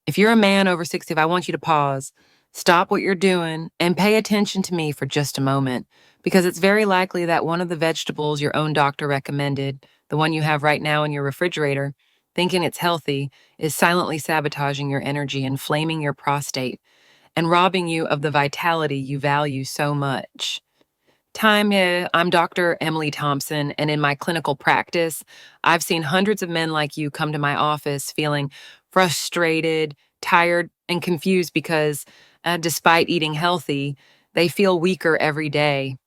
If you're a man over 60, I want you to pause, stop what you're doing, and pay attention to me for just a moment, because it's very likely that one of the vegetables your own doctor recommended, the one you have right now in your refrigerator, thinking it's healthy, is silently sabotaging your energy, inflaming your prostate, and robbing you of the vitality you value so much. I'm Dr. Emily Thompson, and in my clinical practice, I've seen hundreds of men like you come to my office feeling frustrated, tired, and confused because, despite eating healthy, they feel weaker every day.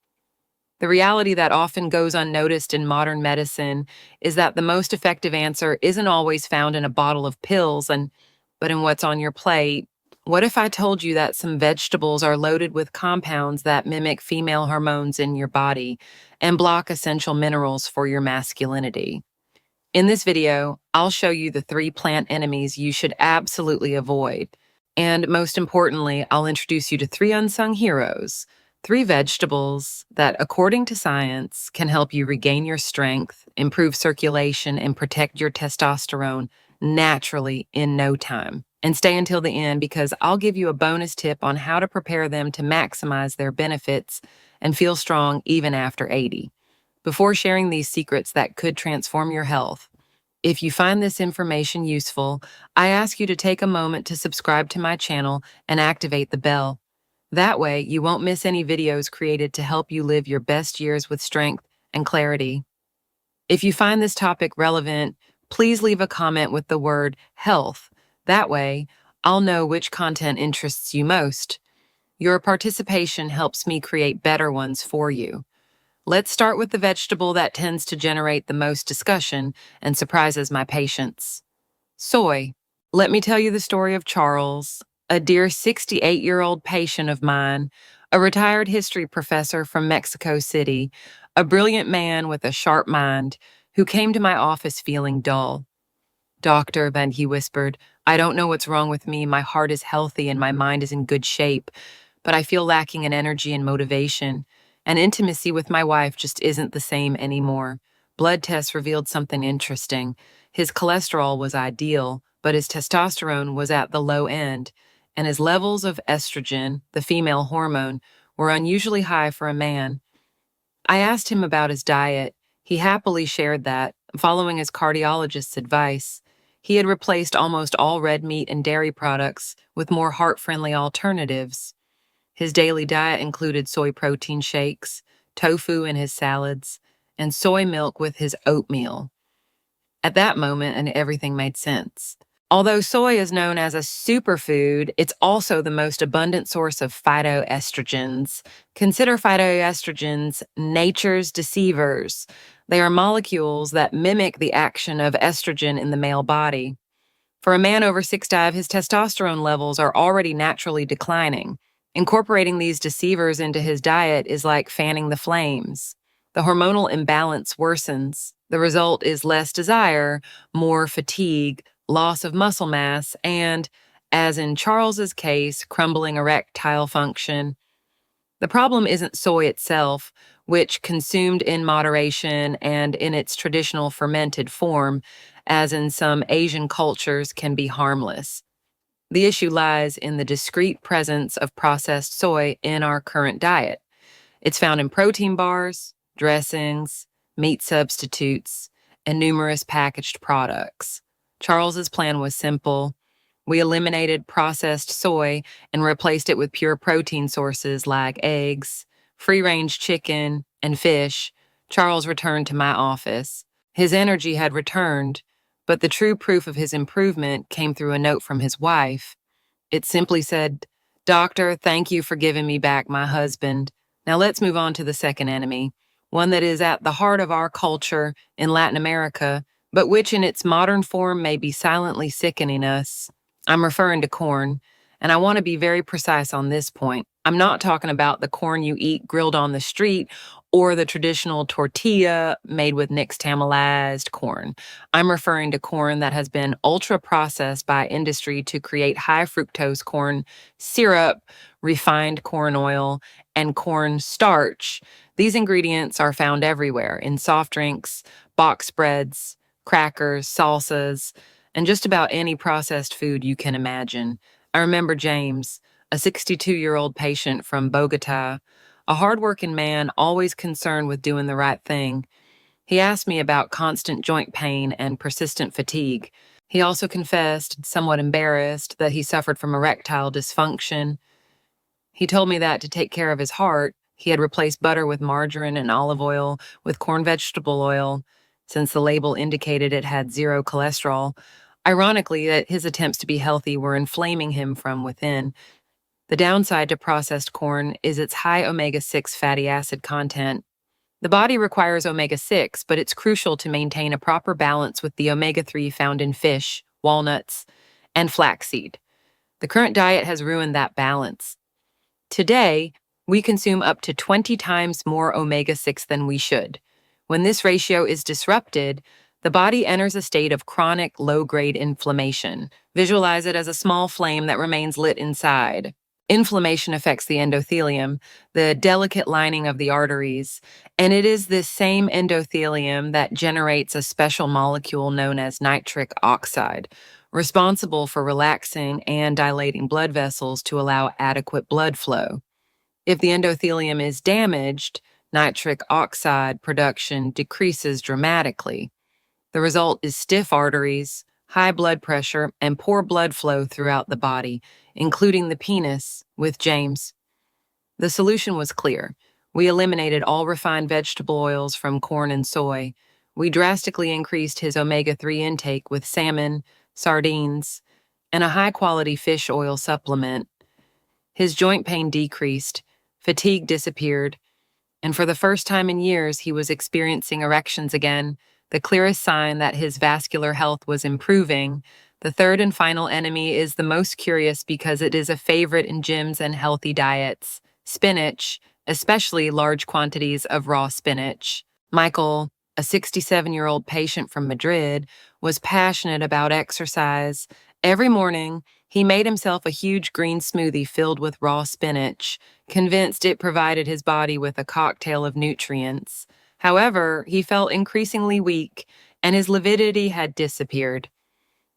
The reality that often goes unnoticed in modern medicine is that the most effective answer isn't always found in a bottle of pills but in what's on your plate. What if I told you that some vegetables are loaded with compounds that mimic female hormones in your body and block essential minerals for your masculinity? In this video, I'll show you the 3 plant enemies you should absolutely avoid. And most importantly, I'll introduce you to 3 unsung heroes, 3 vegetables that, according to science, can help you regain your strength, improve circulation, and protect your testosterone naturally in no time. And stay until the end because I'll give you a bonus tip on how to prepare them to maximize their benefits and feel strong even after 80. Before sharing these secrets that could transform your health, if you find this information useful, I ask you to take a moment to subscribe to my channel and activate the bell. That way, you won't miss any videos created to help you live your best years with strength and clarity. If you find this topic relevant, please leave a comment with the word health. That way, I'll know which content interests you most. Your participation helps me create better ones for you. Let's start with the vegetable that tends to generate the most discussion and surprises my patients. Soy. Let me tell you the story of Charles, a dear 68-year-old patient of mine, a retired history professor from Mexico City, a brilliant man with a sharp mind who came to my office feeling dull. Doctor, then he whispered, I don't know what's wrong with me. My heart is healthy and my mind is in good shape, but I feel lacking in energy and motivation, and intimacy with my wife just isn't the same anymore. Blood tests revealed something interesting. His cholesterol was ideal, but his testosterone was at the low end, and his levels of estrogen, the female hormone, were unusually high for a man. I asked him about his diet. He happily shared that, following his cardiologist's advice, he had replaced almost all red meat and dairy products with more heart-friendly alternatives. His daily diet included soy protein shakes, tofu in his salads, and soy milk with his oatmeal. At that moment, and everything made sense. Although soy is known as a superfood, it's also the most abundant source of phytoestrogens. Consider phytoestrogens nature's deceivers. They are molecules that mimic the action of estrogen in the male body. For a man over 65, his testosterone levels are already naturally declining. Incorporating these deceivers into his diet is like fanning the flames. The hormonal imbalance worsens. The result is less desire, more fatigue, loss of muscle mass, and, as in Charles's case, crumbling erectile function. The problem isn't soy itself, which, consumed in moderation and in its traditional fermented form, as in some Asian cultures, can be harmless. The issue lies in the discrete presence of processed soy in our current diet. It's found in protein bars, dressings, meat substitutes, and numerous packaged products. Charles's plan was simple. We eliminated processed soy and replaced it with pure protein sources like eggs, free-range chicken, and fish. Charles returned to my office. His energy had returned, but the true proof of his improvement came through a note from his wife. It simply said, Doctor, thank you for giving me back my husband. Now let's move on to the second enemy, one that is at the heart of our culture in Latin America, but which in its modern form may be silently sickening us. I'm referring to corn, and I want to be very precise on this point. I'm not talking about the corn you eat grilled on the street or the traditional tortilla made with nixtamalized corn. I'm referring to corn that has been ultra-processed by industry to create high fructose corn syrup, refined corn oil, and corn starch. These ingredients are found everywhere in soft drinks, box breads, crackers, salsas, and just about any processed food you can imagine. I remember James, a 62-year-old patient from Bogota, a hardworking man always concerned with doing the right thing. He asked me about constant joint pain and persistent fatigue. He also confessed, somewhat embarrassed, that he suffered from erectile dysfunction. He told me that to take care of his heart, he had replaced butter with margarine and olive oil with corn vegetable oil, since the label indicated it had zero cholesterol. Ironically, that his attempts to be healthy were inflaming him from within. The downside to processed corn is its high omega-6 fatty acid content. The body requires omega-6, but it's crucial to maintain a proper balance with the omega-3 found in fish, walnuts, and flaxseed. The current diet has ruined that balance. Today, we consume up to 20 times more omega-6 than we should. When this ratio is disrupted, the body enters a state of chronic low-grade inflammation. Visualize it as a small flame that remains lit inside. Inflammation affects the endothelium, the delicate lining of the arteries, and it is this same endothelium that generates a special molecule known as nitric oxide, responsible for relaxing and dilating blood vessels to allow adequate blood flow. If the endothelium is damaged, nitric oxide production decreases dramatically. The result is stiff arteries, high blood pressure, and poor blood flow throughout the body, including the penis, with James. The solution was clear. We eliminated all refined vegetable oils from corn and soy. We drastically increased his omega-3 intake with salmon, sardines, and a high-quality fish oil supplement. His joint pain decreased, fatigue disappeared, and for the first time in years, he was experiencing erections again, the clearest sign that his vascular health was improving. The third and final enemy is the most curious because it is a favorite in gyms and healthy diets: spinach, especially large quantities of raw spinach. Michael, a 67-year-old patient from Madrid, was passionate about exercise. Every morning, he made himself a huge green smoothie filled with raw spinach, convinced it provided his body with a cocktail of nutrients. However, he felt increasingly weak, and his lividity had disappeared.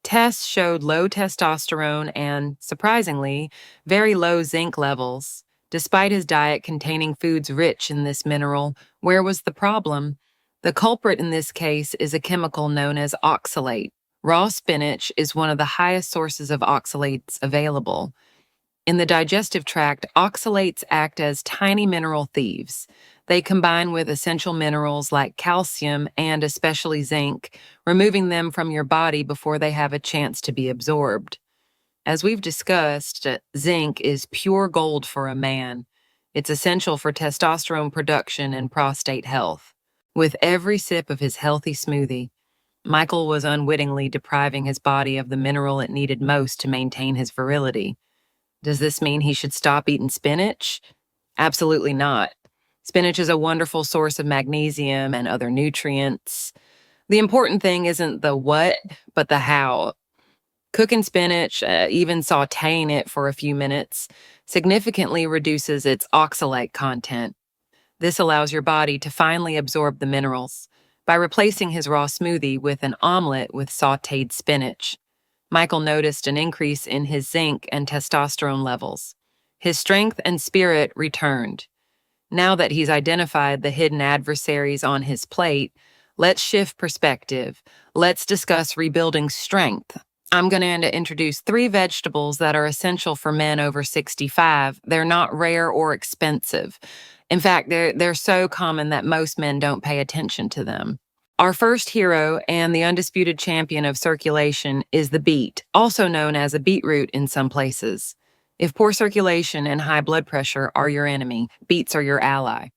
Tests showed low testosterone and, surprisingly, very low zinc levels. Despite his diet containing foods rich in this mineral, where was the problem? The culprit in this case is a chemical known as oxalate. Raw spinach is one of the highest sources of oxalates available. In the digestive tract, oxalates act as tiny mineral thieves. They combine with essential minerals like calcium and especially zinc, removing them from your body before they have a chance to be absorbed. As we've discussed, zinc is pure gold for a man. It's essential for testosterone production and prostate health. With every sip of his healthy smoothie, Michael was unwittingly depriving his body of the mineral it needed most to maintain his virility. Does this mean he should stop eating spinach? Absolutely not. Spinach is a wonderful source of magnesium and other nutrients. The important thing isn't the what, but the how. Cooking spinach, even sautéing it for a few minutes, significantly reduces its oxalate content. This allows your body to finally absorb the minerals. By replacing his raw smoothie with an omelet with sautéed spinach, Michael noticed an increase in his zinc and testosterone levels. His strength and spirit returned. Now that he's identified the hidden adversaries on his plate, let's shift perspective. Let's discuss rebuilding strength. I'm going to introduce 3 vegetables that are essential for men over 65. They're not rare or expensive. In fact, they're so common that most men don't pay attention to them. Our first hero and the undisputed champion of circulation is the beet, also known as a beetroot in some places. If poor circulation and high blood pressure are your enemy, beets are your ally.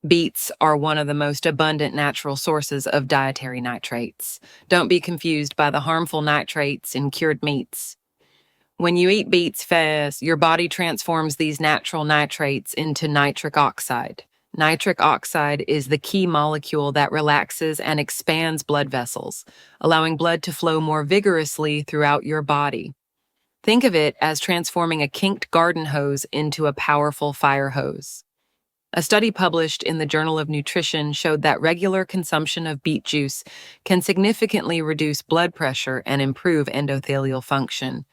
Beets are one of the most abundant natural sources of dietary nitrates. Don't be confused by the harmful nitrates in cured meats. When you eat beets fast, your body transforms these natural nitrates into nitric oxide. Nitric oxide is the key molecule that relaxes and expands blood vessels, allowing blood to flow more vigorously throughout your body. Think of it as transforming a kinked garden hose into a powerful fire hose. A study published in the Journal of Nutrition showed that regular consumption of beet juice can significantly reduce blood pressure and improve endothelial function.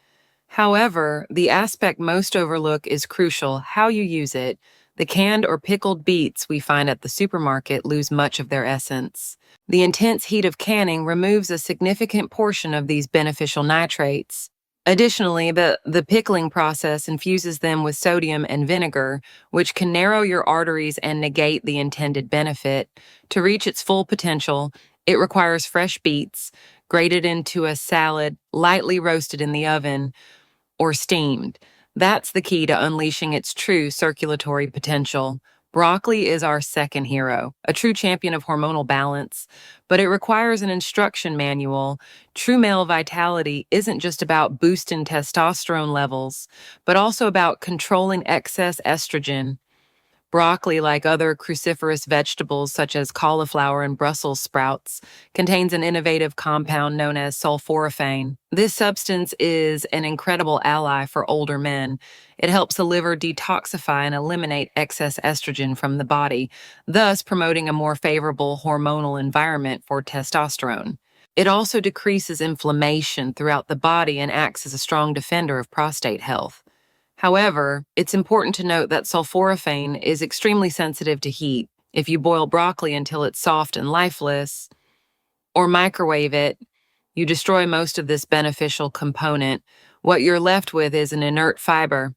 However, the aspect most overlook is crucial: how you use it. The canned or pickled beets we find at the supermarket lose much of their essence. The intense heat of canning removes a significant portion of these beneficial nitrates. Additionally, the pickling process infuses them with sodium and vinegar, which can narrow your arteries and negate the intended benefit. To reach its full potential, it requires fresh beets, grated into a salad, lightly roasted in the oven, or steamed. That's the key to unleashing its true circulatory potential. Broccoli is our second hero, a true champion of hormonal balance, but it requires an instruction manual. True male vitality isn't just about boosting testosterone levels, but also about controlling excess estrogen. Broccoli, like other cruciferous vegetables such as cauliflower and Brussels sprouts, contains an innovative compound known as sulforaphane. This substance is an incredible ally for older men. It helps the liver detoxify and eliminate excess estrogen from the body, thus promoting a more favorable hormonal environment for testosterone. It also decreases inflammation throughout the body and acts as a strong defender of prostate health. However, it's important to note that sulforaphane is extremely sensitive to heat. If you boil broccoli until it's soft and lifeless, or microwave it, you destroy most of this beneficial component. What you're left with is an inert fiber.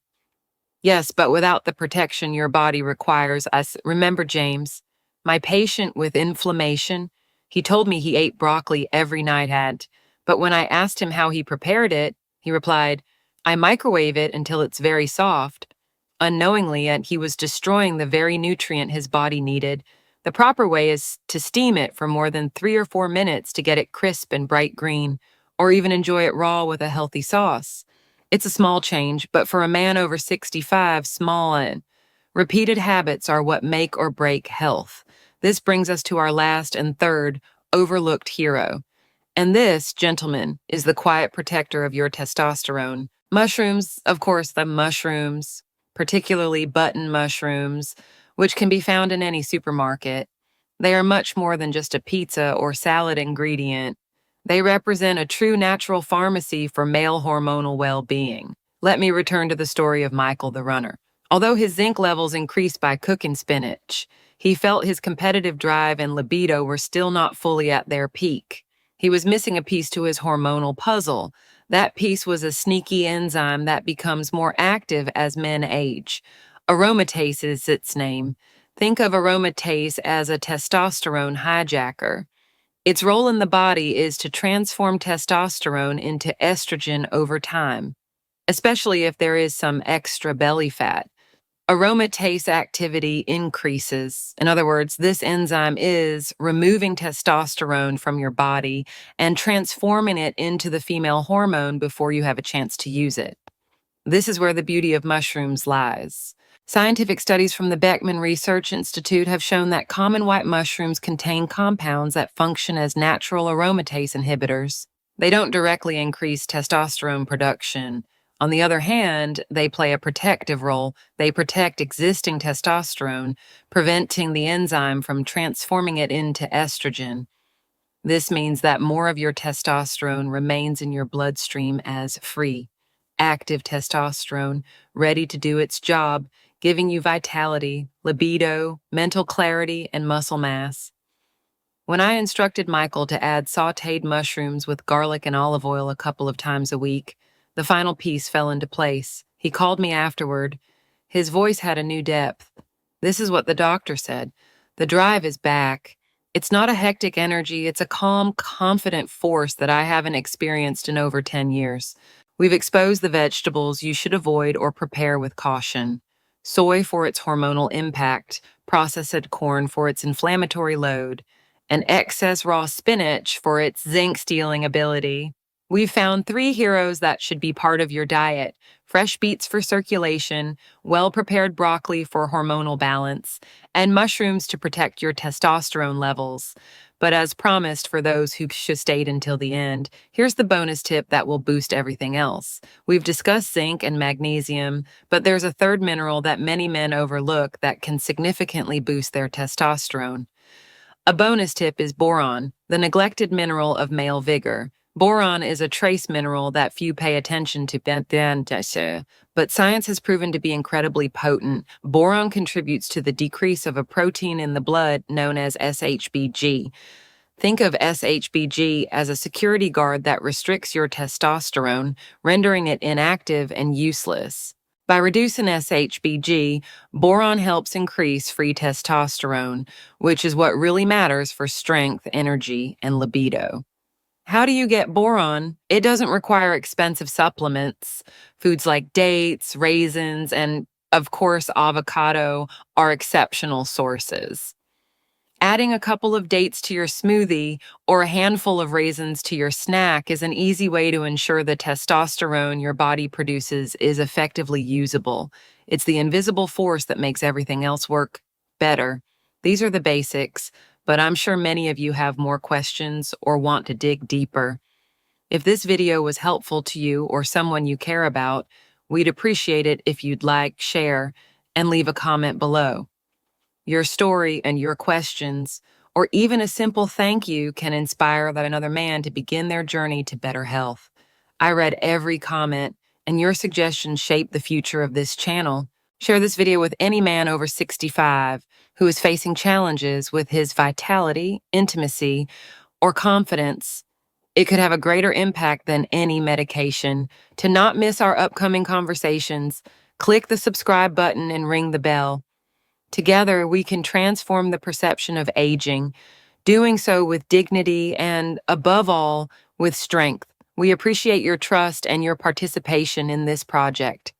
Yes, but without the protection your body requires. Remember, James, my patient with inflammation, he told me he ate broccoli every night, but when I asked him how he prepared it, he replied, I microwave it until it's very soft. Unknowingly, yet he was destroying the very nutrient his body needed. The proper way is to steam it for more than 3 or 4 minutes to get it crisp and bright green, or even enjoy it raw with a healthy sauce. It's a small change, but for a man over 65, small and repeated habits are what make or break health. This brings us to our last and third overlooked hero. And this, gentlemen, is the quiet protector of your testosterone. Mushrooms, of course, the mushrooms, particularly button mushrooms, which can be found in any supermarket. They are much more than just a pizza or salad ingredient. They represent a true natural pharmacy for male hormonal well-being. Let me return to the story of Michael the runner. Although his zinc levels increased by cooking spinach, he felt his competitive drive and libido were still not fully at their peak. He was missing a piece to his hormonal puzzle. That piece was a sneaky enzyme that becomes more active as men age. Aromatase is its name. Think of aromatase as a testosterone hijacker. Its role in the body is to transform testosterone into estrogen over time, especially if there is some extra belly fat. Aromatase activity increases. In other words, this enzyme is removing testosterone from your body and transforming it into the female hormone before you have a chance to use it. This is where the beauty of mushrooms lies. Scientific studies from the Beckman Research Institute have shown that common white mushrooms contain compounds that function as natural aromatase inhibitors. They don't directly increase testosterone production. On the other hand, they play a protective role. They protect existing testosterone, preventing the enzyme from transforming it into estrogen. This means that more of your testosterone remains in your bloodstream as free, active testosterone, ready to do its job, giving you vitality, libido, mental clarity, and muscle mass. When I instructed Michael to add sautéed mushrooms with garlic and olive oil a couple of times a week, the final piece fell into place. He called me afterward. His voice had a new depth. This is what the doctor said. The drive is back. It's not a hectic energy. It's a calm, confident force that I haven't experienced in over 10 years. We've exposed the vegetables you should avoid or prepare with caution. Soy for its hormonal impact, processed corn for its inflammatory load, and excess raw spinach for its zinc-stealing ability. We've found 3 heroes that should be part of your diet: fresh beets for circulation, well-prepared broccoli for hormonal balance, and mushrooms to protect your testosterone levels. But as promised for those who stayed until the end, here's the bonus tip that will boost everything else. We've discussed zinc and magnesium, but there's a third mineral that many men overlook that can significantly boost their testosterone. A bonus tip is boron, the neglected mineral of male vigor. Boron is a trace mineral that few pay attention to, but science has proven to be incredibly potent. Boron contributes to the decrease of a protein in the blood known as SHBG. Think of SHBG as a security guard that restricts your testosterone, rendering it inactive and useless. By reducing SHBG, boron helps increase free testosterone, which is what really matters for strength, energy, and libido. How do you get boron? It doesn't require expensive supplements. Foods like dates, raisins, and of course, avocado are exceptional sources. Adding a couple of dates to your smoothie or a handful of raisins to your snack is an easy way to ensure the testosterone your body produces is effectively usable. It's the invisible force that makes everything else work better. These are the basics, but I'm sure many of you have more questions or want to dig deeper. If this video was helpful to you or someone you care about, we'd appreciate it if you'd like, share, and leave a comment below. Your story and your questions, or even a simple thank you, can inspire that another man to begin their journey to better health. I read every comment, and your suggestions shape the future of this channel. Share this video with any man over 65 who is facing challenges with his vitality, intimacy, or confidence. It could have a greater impact than any medication. To not miss our upcoming conversations, click the subscribe button and ring the bell. Together, we can transform the perception of aging, doing so with dignity and, above all, with strength. We appreciate your trust and your participation in this project.